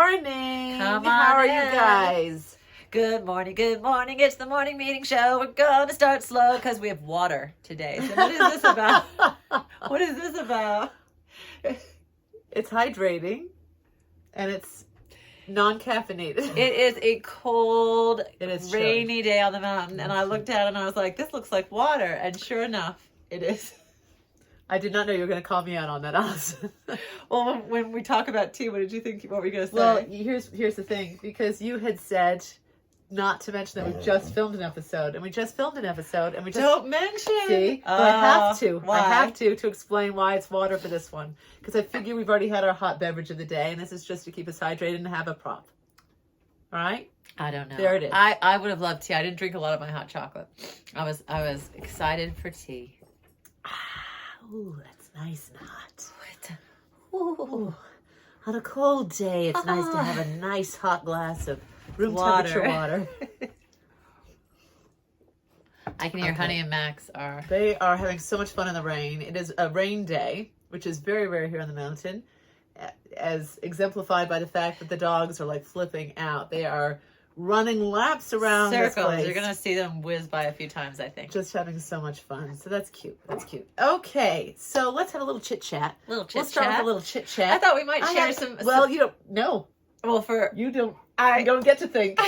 morning. Come How are on you in. guys? Good morning, good morning. It's the morning meeting show. We're going to start slow because we have water today. So what is this about? What is this about? It's hydrating and it's non-caffeinated. It is a cold, rainy chilly. day on the mountain. And I looked at it and I was like, this looks like water. And sure enough, it is. I did not know you were going to call me out on that, Allison. Well, when we talk about tea, what did you think? What were you going to say? Well, here's the thing. Because you had said not to mention that we just filmed an episode. And we just filmed an episode. And we just... Don't mention. See? But I have to. Why? I have to explain why it's water for this one. Because I figure we've already had our hot beverage of the day. And this is just to keep us hydrated and have a prop. All right? I don't know. There it is. I would have loved tea. I didn't drink a lot of my hot chocolate. I was excited for tea. Ooh, that's nice and hot. Ooh. On a cold day, it's nice to have a nice hot glass of room temperature water. I can hear Honey and Max are... They are having so much fun in the rain. It is a rain day, which is very rare here on the mountain, as exemplified by the fact that the dogs are like flipping out. They are running laps around circles. This place. You're going to see them whiz by a few times, I think. Just having so much fun. So that's cute. That's cute. Okay, so let's have a little chit-chat. We'll start with a little chit-chat. I thought we might share some... Well, you don't... No. Well, You don't get to think.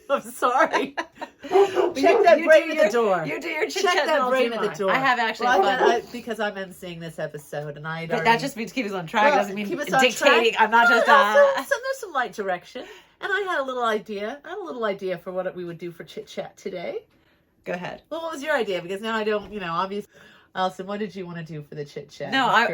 I'm sorry. Check that you brain at the door. You do your chit-chat. Check that brain at the door. I have actually because I'm emceeing this episode, and that just means keep us on track. It doesn't mean keep us on dictating. track. I'm not just... There's some light direction. And I had a little idea. For what we would do for chit-chat today. Go ahead. Well, what was your idea? Because now I don't, obviously. Allison, what did you want to do for the chit-chat? No, I'm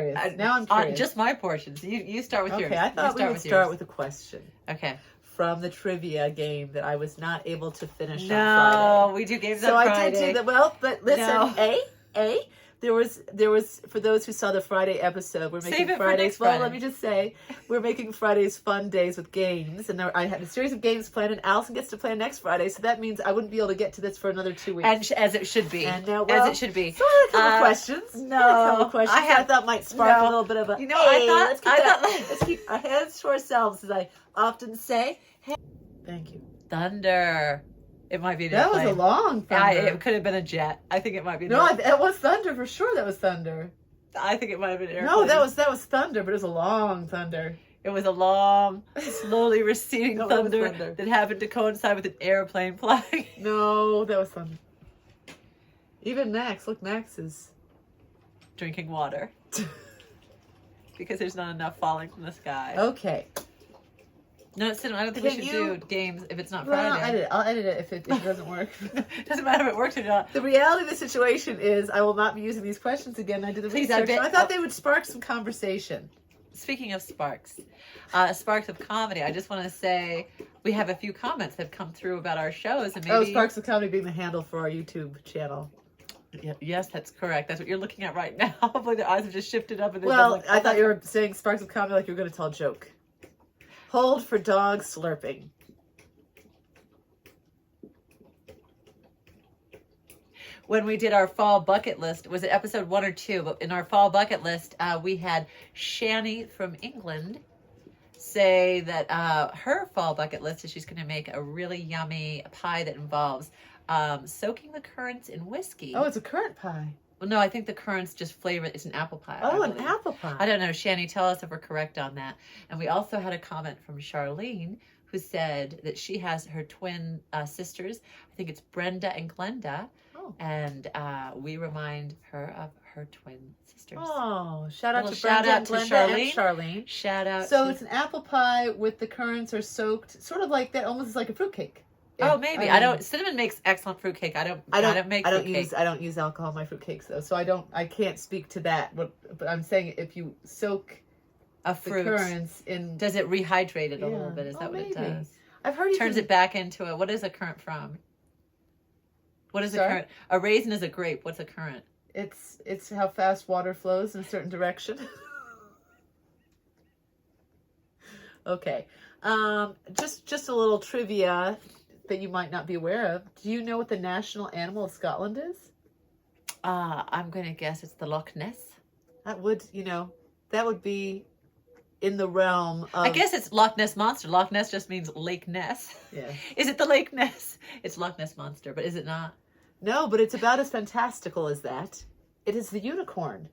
curious. Just my portions. You start with yours. Okay, I thought we would start with a question. Okay. From the trivia game that I was not able to finish on Friday. No, we do games so on I Friday. did do that. Well, but listen, there was for those who saw the Friday episode, we're making Fridays. Well, let me just say, we're making Fridays fun days with games, and I had a series of games planned, and Allison gets to play next Friday, so that means I wouldn't be able to get to this for another 2 weeks. And as it should be. And now, as it should be. So I had a couple questions. I thought might spark a little bit of a. Let's keep our hands to ourselves, as I often say. Hey. Thank you. Thunder. It might be an That airplane. was a long thunder. It could have been a jet. I think it might be. No, it was thunder for sure. That was thunder. I think it might have been an airplane. No, that was thunder, but it was a long thunder. It was a long, slowly receding thunder that happened to coincide with an airplane flying. No, that was thunder. Even Max, look, Max is drinking water because there's not enough falling from the sky. Okay. No, I don't think we should do games if it's not Friday. I'll edit it if it doesn't work. Doesn't matter if it works or not. The reality of the situation is I will not be using these questions again. I did the research. I thought they would spark some conversation. Speaking of sparks of comedy, I just want to say we have a few comments that have come through about our shows. And maybe... Sparks of Comedy being the handle for our YouTube channel. Yes, that's correct. That's what you're looking at right now. Hopefully their eyes have just shifted up. And I thought you were saying Sparks of Comedy like you were going to tell a joke. Hold for dog slurping. When we did our fall bucket list, was it episode 1 or 2? But in our fall bucket list, we had Shani from England say that her fall bucket list is she's going to make a really yummy pie that involves soaking the currants in whiskey. Oh, it's a currant pie. Well, no, I think the currants just flavor. It's an apple pie. Oh, an apple pie. I don't know. Shani, tell us if we're correct on that. And we also had a comment from Charlene who said that she has her twin sisters. I think it's Brenda and Glenda. Oh. And we remind her of her twin sisters. Oh, shout out to Brenda and Glenda and Charlene. Shout out. So it's an apple pie with the currants are soaked, sort of like that, almost like a fruitcake. Oh, maybe. I don't. Cinnamon makes excellent fruitcake. I don't use alcohol in my fruitcakes though, so I can't speak to that. But I'm saying if you soak a fruit, the currants in, does it rehydrate it a little bit? Is that what it does? I've heard turns it back into a. What is a currant from? What is a currant? A raisin is a grape. What's a currant? It's how fast water flows in a certain direction. Okay, just a little trivia that you might not be aware of. Do you know what the national animal of Scotland is? I'm going to guess it's the Loch Ness. That would be in the realm of... I guess it's Loch Ness Monster. Loch Ness just means Lake Ness. Yeah. Is it the Lake Ness? It's Loch Ness Monster, but is it not? No, but it's about as fantastical as that. It is the unicorn.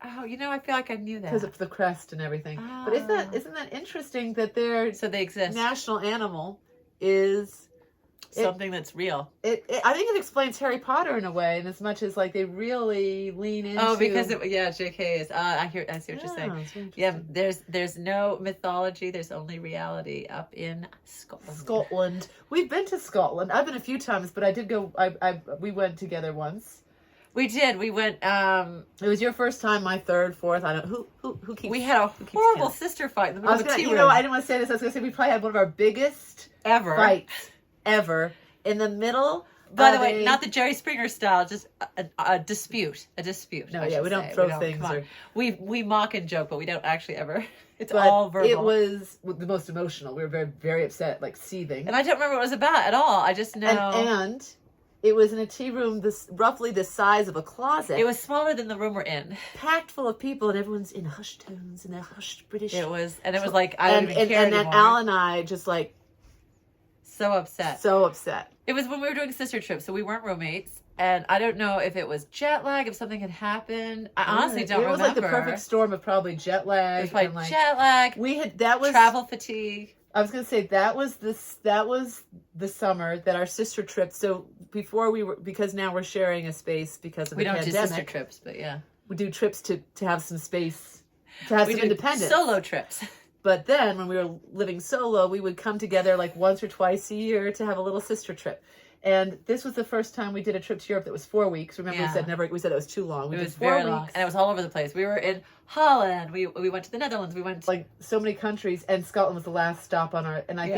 Oh, I feel like I knew that. Because of the crest and everything. Oh. But isn't that interesting that their So they exist. national animal is... Something that's real. I think it explains Harry Potter in a way, in as much as like they really lean into... Oh, because JK is... I see what you're saying. Yeah, there's no mythology. There's only reality up in Scotland. We've been to Scotland. I've been a few times, but I did go... we went together once. We did. We went... it was your first time, my third, fourth. I don't... Who keeps... We had a horrible sister fight in the middle of the tea room. I didn't want to say this. I was going to say we probably had one of our biggest... fights ever in the middle. By the way, not the Jerry Springer style, just a dispute. A dispute. No, we don't throw things. We mock and joke, but we don't actually ever. It's all verbal. It was the most emotional. We were very, very upset, like seething. And I don't remember what it was about at all. I just know. And it was in a tea room roughly the size of a closet. It was smaller than the room we're in. Packed full of people, and everyone's in hushed tones and their hushed British. It was like, I don't even care anymore. And Al and I just like... So upset. It was when we were doing sister trips, so we weren't roommates. And I don't know if it was jet lag, if something had happened. I honestly don't remember. It was like the perfect storm of probably jet lag. It was probably jet lag. That was travel fatigue. I was gonna say that was the summer that our sister trip. So because now we're sharing a space because of the pandemic. We don't do sister trips, but yeah, we do trips to have some space, to have some independence. Solo trips. But then when we were living solo, we would come together like once or twice a year to have a little sister trip. And this was the first time we did a trip to Europe that was 4 weeks. Remember, we said it was too long. It was very long, and it was all over the place. We were in Holland. We went to the Netherlands. We went to like so many countries, and Scotland was the last stop on our. And I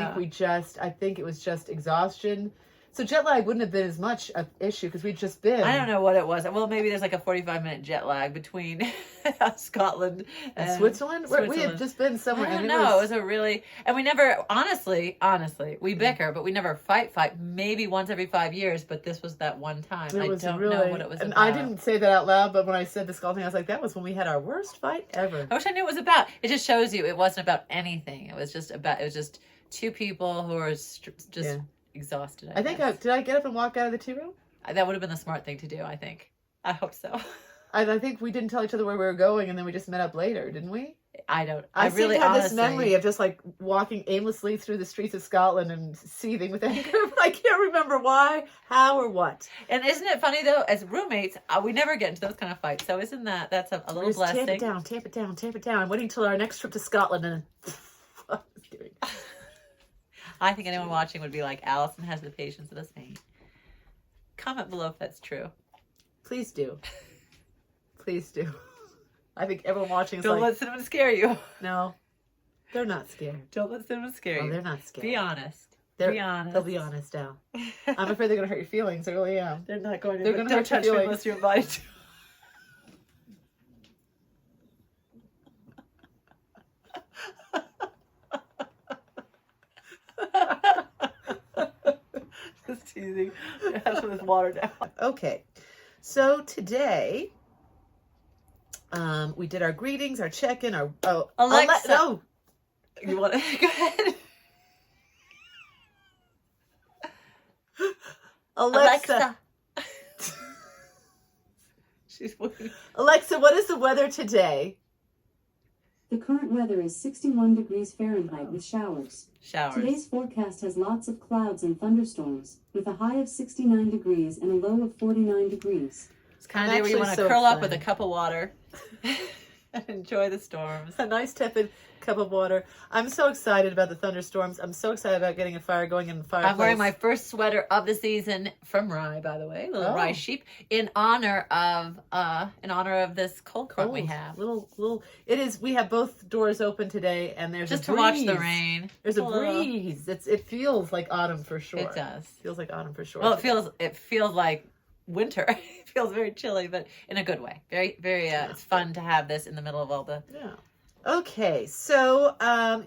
think it was just exhaustion. So jet lag wouldn't have been as much an issue because we'd just been. I don't know what it was. Well, maybe there's like a 45-minute jet lag between Scotland and Switzerland. We had just been somewhere. I don't know. It was a really... And we never... Honestly, we bicker, but we never fight. Maybe once every 5 years, but this was that one time. I don't know what it was about. I didn't say that out loud, but when I said the Scotland thing, I was like, that was when we had our worst fight ever. I wish I knew what it was about. It just shows you it wasn't about anything. It was just two people who are just... Yeah. Exhausted. I think did I get up and walk out of the tea room? That would have been the smart thing to do. I think. I hope so. I think we didn't tell each other where we were going, and then we just met up later, didn't we? I don't. I really have this memory of just like walking aimlessly through the streets of Scotland and seething with anger. But I can't remember why, how, or what. And isn't it funny though? As roommates, we never get into those kind of fights. So isn't that's a little blessing? Tamp it down. I'm waiting till our next trip to Scotland and. I think anyone watching would be like, Allison has the patience of a saint. Comment below if that's true. Please do. Please do. I think everyone watching is Don't let cinema scare you. No, they're not scared. Don't let cinema scare you. They're not scared. Be honest. Be honest. They'll be honest, Al. I'm afraid they're going to hurt your feelings. I really am. They're not going to. They're going to hurt your feelings. Unless you're invited to. Just teasing. Have some of this water down. Okay. So today, we did our greetings, our check-in, Alexa. No. You want to go ahead? Alexa. She's waiting. Alexa, what is the weather today? The current weather is 61 degrees Fahrenheit with showers. Today's forecast has lots of clouds and thunderstorms, with a high of 69 degrees and a low of 49 degrees. It's kind of day where you want to curl up with a cup of water and enjoy the storms. A nice tepid cup of water. I'm so excited about the thunderstorms. I'm so excited about getting a fire going in the fireplace. I'm wearing my first sweater of the season from Rye, by the way, little Rye sheep, in honor of this cold front we have. It is. We have both doors open today, and there's just a breeze. To watch the rain. There's a breeze. It feels like autumn for sure. It does. Feels like autumn for sure. Well, it feels like winter. It feels very chilly, but in a good way. Very, very. It's fun to have this in the middle of all the. Yeah. Okay, so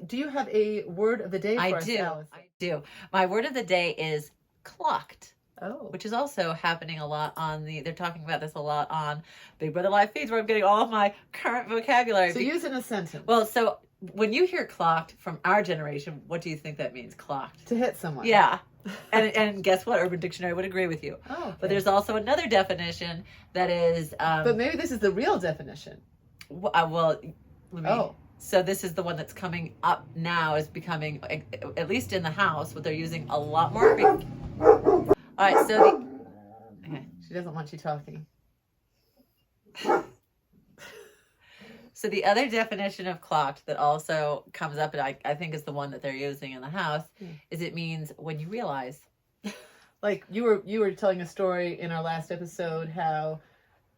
do you have a word of the day for us, Allison? I do. My word of the day is clocked. Oh. Which is also happening a lot they're talking about this a lot on Big Brother Live feeds, where I'm getting all of my current vocabulary. So use it in a sentence. Well, so when you hear clocked from our generation, what do you think that means? Clocked. To hit someone. Yeah. And guess what? Urban Dictionary would agree with you. Oh, okay. But there's also another definition that is... but maybe this is the real definition. So this is the one that's coming up now, is becoming, at least in the house, what they're using a lot more. All right, so okay. She doesn't want you talking. So the other definition of clocked that also comes up, and I think is the one that they're using in the house, is it means when you realize. Like you were telling a story in our last episode how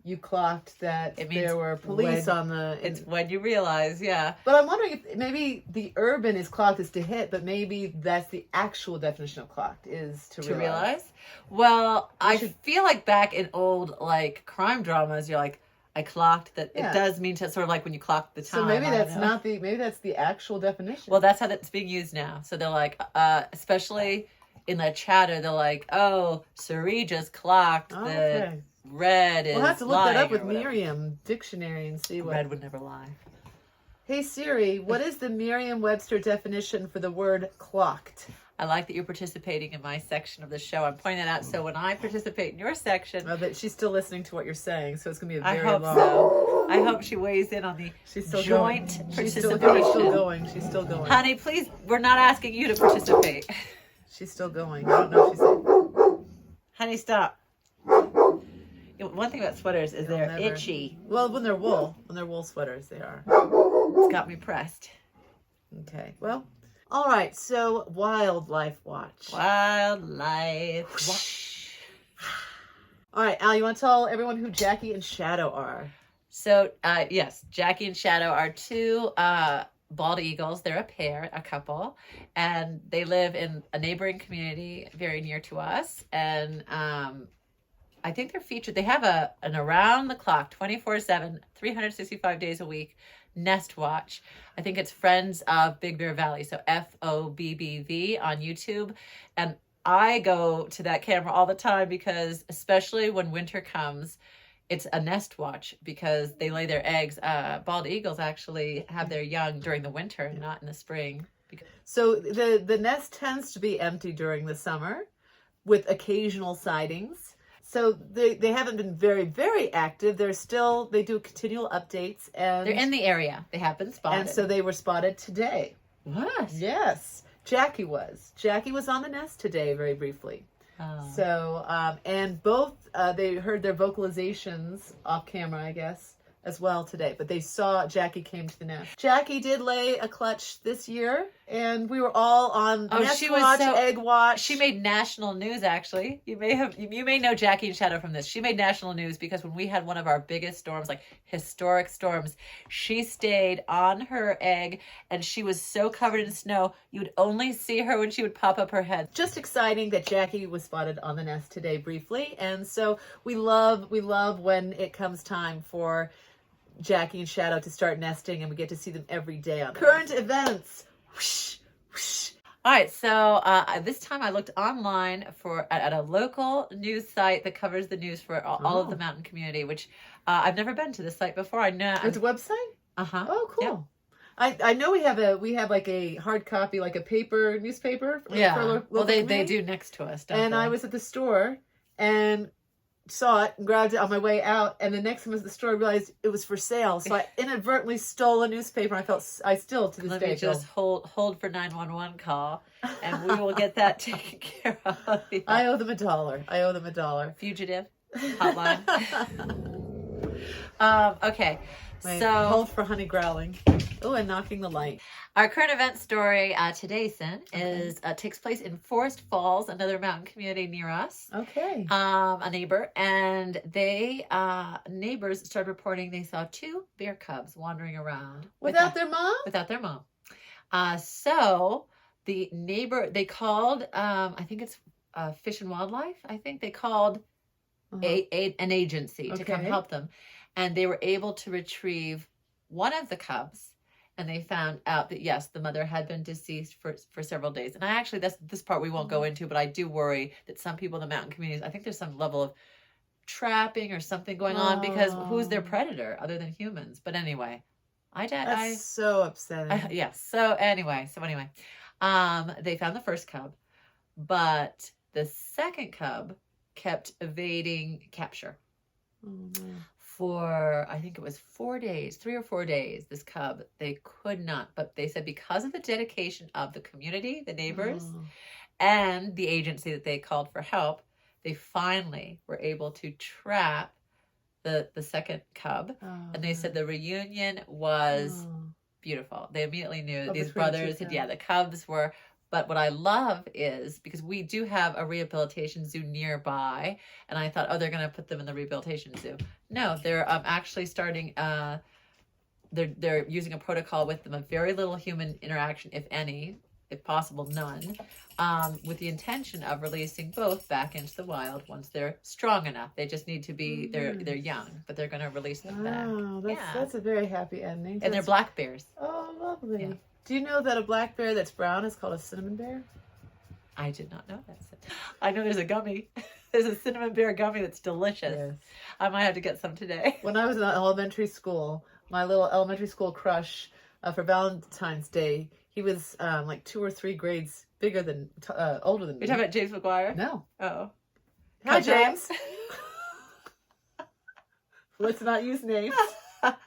you clocked that there were police on the... It's when you realize, yeah. But I'm wondering if maybe the urban is clocked is to hit, but maybe that's the actual definition of clocked is to realize. Well, I feel like back in old like crime dramas, you're like, I clocked that. It does mean to sort of like when you clock the time. So maybe that's maybe that's the actual definition. Well, that's how that's being used now. So they're like, especially in the chatter, they're like, oh, Suri just clocked that red is lying. We'll have to look that up with Merriam Dictionary and see what... Red would never lie. Hey Siri, what is the Merriam-Webster definition for the word clocked? I like that you're participating in my section of the show. I'm pointing that out so when I participate in your section... Well, but she's still listening to what you're saying, so it's going to be a very long... So. I hope she weighs in on the joint participation. She's still going. She's still going. Honey, please, we're not asking you to participate. She's still going. I don't know if she's... Honey, stop. One thing about sweaters is they're itchy. Well, when they're wool sweaters, they are. It's got me pressed. Okay, well... All right, so Wildlife Watch. Wildlife Watch. All right, Al, you want to tell everyone who Jackie and Shadow are? So, yes, Jackie and Shadow are two bald eagles. They're a pair, a couple, and they live in a neighboring community very near to us. And I think they're featured. They have an around-the-clock, 24/7, 365 days a week nest watch. I think it's Friends of Big Bear Valley, so FOBBV on YouTube. And I go to that camera all the time because, especially when winter comes, it's a nest watch because they lay their eggs. Bald eagles actually have their young during the winter and not in the spring. So the nest tends to be empty during the summer with occasional sightings. So they haven't been very, very active. They do continual updates. And they're in the area. They have been spotted. And so they were spotted today. What? Yes. Jackie was. Jackie was on the nest today, very briefly. Oh. So, and both, they heard their vocalizations off camera, I guess, as well today. But they saw Jackie came to the nest. Jackie did lay a clutch this year, and we were all on nest watch, egg watch. She made national news, actually. You may know Jackie and Shadow from this. She made national news because when we had one of our biggest storms, like historic storms, she stayed on her egg, and she was so covered in snow, you would only see her when she would pop up her head. Just exciting that Jackie was spotted on the nest today briefly, and so we love when it comes time for Jackie and Shadow to start nesting, and we get to see them every day on current events. Whoosh, whoosh. All right, so this time I looked online at a local news site that covers the news for all of the mountain community, which I've never been to this site before. I know it's a website. Oh, cool. Yeah. I know we have like a hard copy, like a paper newspaper. Yeah. Well, they do next to us. And I was at the store and saw it and grabbed it on my way out, and the next time I was at the store I realized it was for sale, so I inadvertently stole a newspaper. I still to this day let me just hold for 911 call, and we will get that taken care of. Yeah. I owe them $1. Fugitive hotline. Okay. So hold for honey growling. Oh, and knocking the light. Our current event story today, Sin, is takes place in Forest Falls, another mountain community near us. Okay. A neighbor, and neighbors started reporting they saw two bear cubs wandering around without their mom. Without their mom. So the neighbor, they called. I think it's Fish and Wildlife. I think they called an agency to come help them. And they were able to retrieve one of the cubs, and they found out that, yes, the mother had been deceased for several days. And this part we won't go into, but I do worry that some people in the mountain communities, I think there's some level of trapping or something going on, because who's their predator other than humans? But anyway, That's so upsetting. Yes. So anyway, they found the first cub, but the second cub kept evading capture. For, I think it was 4 days, 3 or 4 days, this cub, they could not, but they said because of the dedication of the community, the neighbors, and the agency that they called for help, they finally were able to trap the second cub. And they said the reunion was beautiful. They immediately knew these brothers, the cubs were. But what I love is, because we do have a rehabilitation zoo nearby, and I thought, they're going to put them in the rehabilitation zoo. No, they're actually starting, they're using a protocol with them of very little human interaction, if any, if possible, none, with the intention of releasing both back into the wild once they're strong enough. They just need to be, they're young, but they're going to release them back. Wow, that's a very happy ending. And they're black bears. Oh, lovely. Yeah. Do you know that a black bear that's brown is called a cinnamon bear? I did not know that. I know there's a gummy. There's a cinnamon bear gummy that's delicious. Yes. I might have to get some today. When I was in elementary school, my little elementary school crush for Valentine's Day, he was like 2 or 3 grades bigger than, older than me. You're talking about James McGuire? No. Oh. Hi, James. Let's not use names.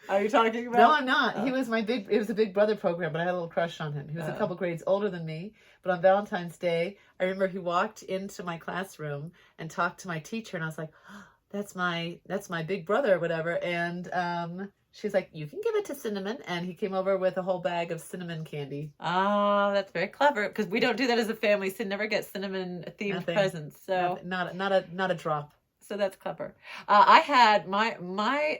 Are you talking about? No, I'm not. Oh. He was it was a Big Brother program, but I had a little crush on him. He was a couple grades older than me, but on Valentine's Day, I remember he walked into my classroom and talked to my teacher, and I was like, that's my big brother or whatever, and she's like, you can give it to Cinnamon, and he came over with a whole bag of cinnamon candy. Oh, that's very clever, because we don't do that as a family, so never get cinnamon-themed presents. So not a drop. So that's clever. I had my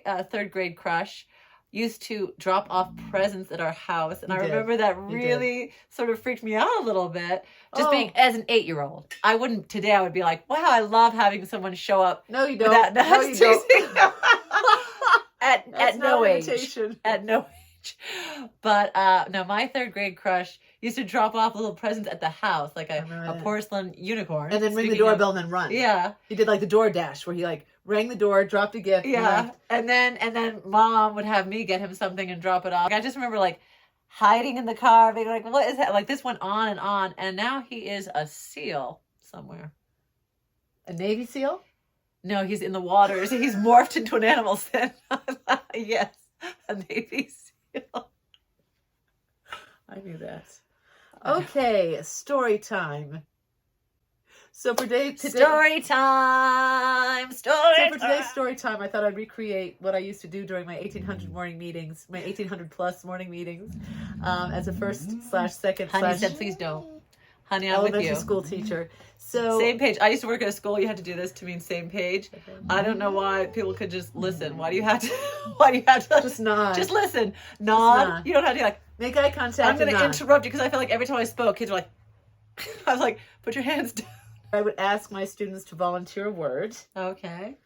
3rd grade crush used to drop off presents at our house, and I remember that really sort of freaked me out a little bit. Just being as an 8-year-old, I would be like, wow, I love having someone show up. No, you don't. No, you don't. at no age. At no age. But no, my 3rd grade crush used to drop off little presents at the house, like a porcelain unicorn. And then ring the doorbell and then run. Yeah. He did like the door dash where he like rang the door, dropped a gift. Yeah. And then mom would have me get him something and drop it off. I just remember like hiding in the car, being like, what is that? Like this went on. And now he is a seal somewhere. A Navy SEAL? No, he's in the waters. He's morphed into an animal sin. Yes. A Navy SEAL. I knew that. Okay, story time. So for today's story time, I thought I'd recreate what I used to do during my 1800 morning meetings, my 1800 plus morning meetings, as a first/second. Honey said, please don't. Honey, I'm with you. Elementary school teacher. So same page. I used to work at a school. You had to do this to mean same page. I don't know why people could just listen. Why do you have to? Just nod? Just listen. Nod. You don't have to like make eye contact. I'm going to interrupt you because I feel like every time I spoke, kids were like, I was like, put your hands down. I would ask my students to volunteer a word. Okay.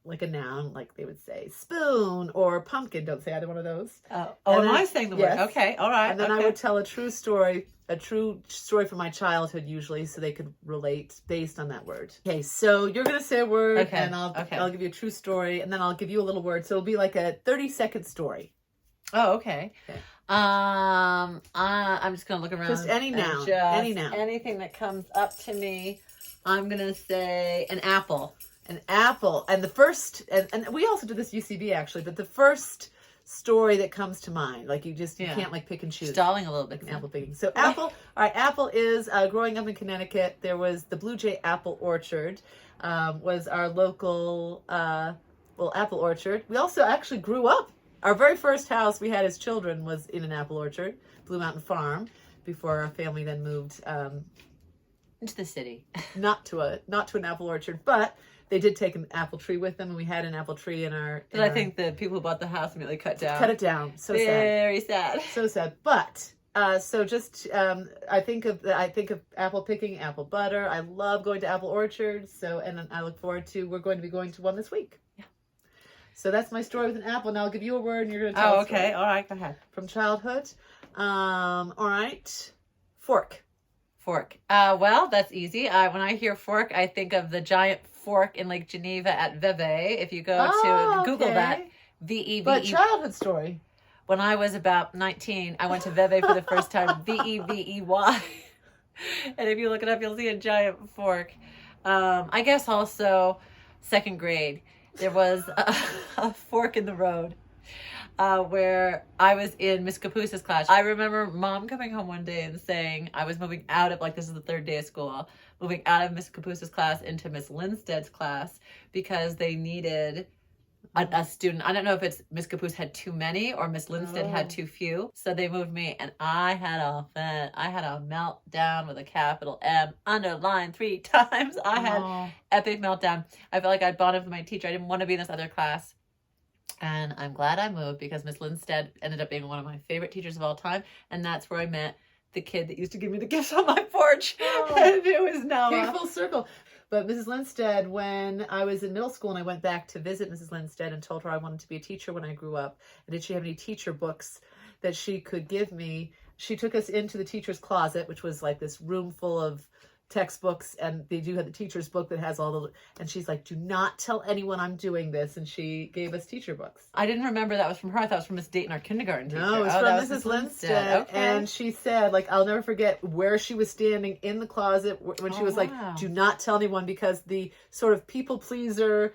Like a noun, like they would say spoon or pumpkin. Don't say either one of those. Am I saying the word? Okay, all right. And then I would tell a true story from my childhood usually, so they could relate based on that word. Okay, so you're going to say a word, and I'll give you a true story, and then I'll give you a little word. So it'll be like a 30-second story. Oh, okay. I'm just going to look around. Just any noun. Any noun. Anything that comes up to me. I'm going to say an apple. An apple. And the first, and we also did this UCB actually, but the first story that comes to mind, like you can't like pick and choose. Stalling a little bit. Apple picking. So apple, all right, apple is, growing up in Connecticut, there was the Blue Jay Apple Orchard, was our local, apple orchard. We also actually grew up. Our very first house we had as children was in an apple orchard, Blue Mountain Farm, before our family then moved, into the city. not to an apple orchard, but they did take an apple tree with them, and we had an apple tree in our... I think the people who bought the house immediately cut it down. So sad. Very sad. So sad. But, so just, I think of apple picking, apple butter. I love going to apple orchards. So, and I look forward to, we're going to be going to one this week. Yeah. So that's my story with an apple. Now I'll give you a word, and you're going to tell us. Oh, okay. All right. Go ahead. From childhood. All right. Fork. Well, that's easy. When I hear fork, I think of the giant fork in Lake Geneva at Vevey. If you go to Google that, VEVE. But childhood story. when I was about 19, I went to Vevey for the first time, Vevey. And if you look it up, you'll see a giant fork. I guess also second grade, there was a fork in the road where I was in Miss Capusa's class. I remember Mom coming home one day and saying I was moving out of, like, this is the third day of school, moving out of Miss Capusa's class into Miss Lindstead's class because they needed a student. I don't know if it's Miss Capusa had too many or Miss Lindstead had too few. So they moved me, and I had a meltdown with a capital M, underlined 3 times. I had epic meltdown. I felt like I'd bonded with my teacher. I didn't want to be in this other class. And I'm glad I moved because Miss Lindstead ended up being one of my favorite teachers of all time. And that's where I met the kid that used to give me the gifts on my porch. And it was Noah. Came full circle. But Mrs. Lindstead, when I was in middle school and I went back to visit Mrs. Lindstead and told her I wanted to be a teacher when I grew up, and did she have any teacher books that she could give me, she took us into the teacher's closet, which was like this room full of textbooks, and they do have the teacher's book that has all the, and she's like, do not tell anyone I'm doing this, and she gave us teacher books. I didn't remember that was from her. I thought it was from Miss Dayton, our kindergarten teacher. No, it was from Mrs. Lindstead. Okay. And she said, like, I'll never forget where she was standing in the closet when she was like, do not tell anyone, because the sort of people pleaser,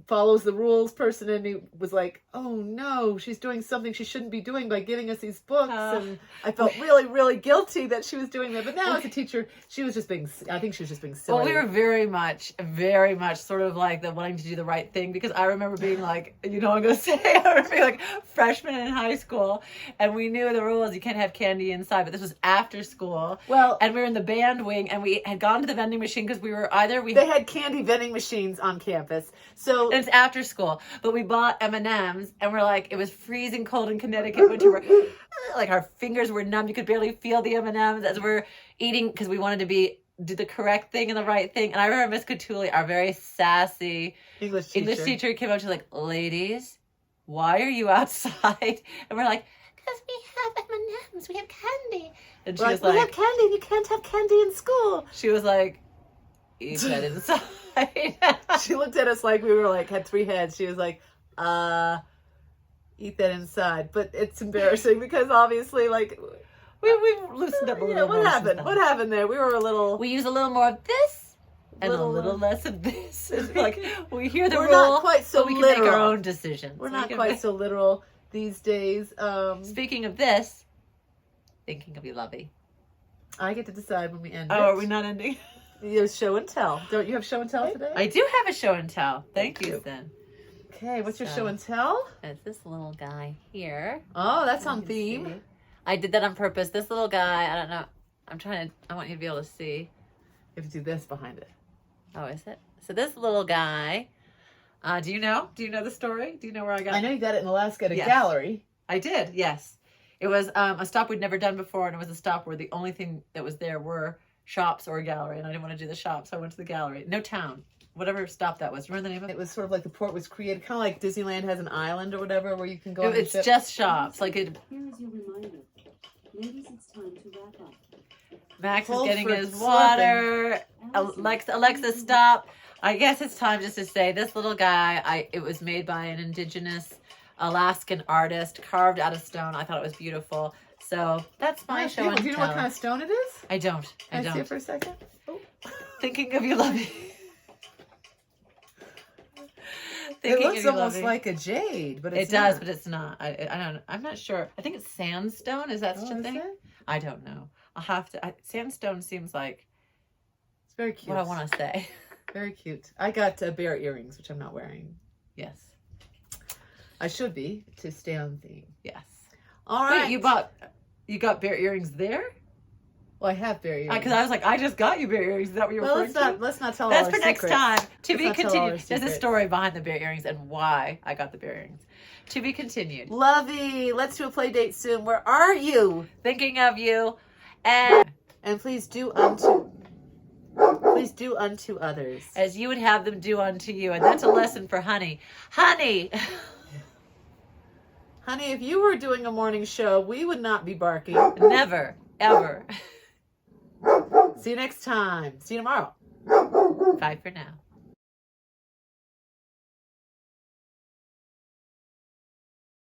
follows the rules person, and he was like, oh no, she's doing something she shouldn't be doing by giving us these books. And I felt really, really guilty that she was doing that. But now as a teacher, she was just being, I think she was just being silly. Well, we were very much sort of like the wanting to do the right thing, because I remember being like, you know what I'm going to say? I remember being like freshman in high school, and we knew the rules. You can't have candy inside, but this was after school. Well, and we were in the band wing, and we had gone to the vending machine because they had candy vending machines on campus. So and it's after school, but we bought M&Ms, and we're like, it was freezing cold in Connecticut winter. Like our fingers were numb. You could barely feel the M&Ms as we're eating because we wanted to do the correct thing and the right thing. And I remember Miss Catulli, our very sassy English teacher, came up to like, ladies, why are you outside? And we're like, because we have M&Ms, we have candy. And she was like, we have candy, and you can't have candy in school. She was like, eat that inside. She looked at us like we were like, had 3 heads. She was like, eat that inside. But it's embarrassing because obviously, like, we loosened up a little. What happened? What happened there? We use a little more of this and a little less of this. It's like we hear the rule, not quite so but we can make our own decisions. We're not quite so literal these days. Speaking of this, thinking of you, lovey. I get to decide when we end. Are we not ending? You have show and tell. Don't you have show and tell today? I do have a show and tell. Thank you, then. Okay, what's your show and tell? It's this little guy here. Oh, that's on theme. See. I did that on purpose. This little guy, I don't know. I want you to be able to see. You have to do this behind it. Oh, is it? So this little guy, do you know the story? Do you know where I got it? I know you got it in Alaska at a gallery. I did, yes. It was a stop we'd never done before, and it was a stop where the only thing that was there were shops or a gallery, and I didn't want to do the shop, so I went to the gallery. No town. Whatever stop that was. Remember the name of it? It was sort of like the port was created, kind of like Disneyland has an island or whatever where you can go. It's just shops. Here is your reminder. Ladies, it's time to wrap up. Max is getting his water. Alexa, stop. I guess it's time just to say this little guy, it was made by an indigenous Alaskan artist, carved out of stone. I thought it was beautiful. So that's my show and tell. Do you know what kind of stone it is? I don't. Can I see it for a second? Oh. Thinking of you, lovey. It looks almost like a jade, but it does, but it's not. I'm not sure. I think it's sandstone. Is that such a thing? I don't know. I'll have to. Sandstone seems like it's very cute. What I want to say. Very cute. I got bear earrings, which I'm not wearing. Yes. I should be to stay on theme. Yes. All right. Wait, you got bear earrings there? Well, I have bear earrings. Because I was like, I just got you bear earrings. Is that what you're referring to? Let's not tell That's all for our next secrets. time. To be Let's not tell all our continued. There's a story behind the bear earrings and why I got the bear earrings. To be continued. Lovey, let's do a play date soon. Where are you? Thinking of you. And please do unto others as you would have them do unto you. And that's a lesson for Honey. Honey, if you were doing a morning show, we would not be barking. Never, ever. See you next time. See you tomorrow. Bye for now.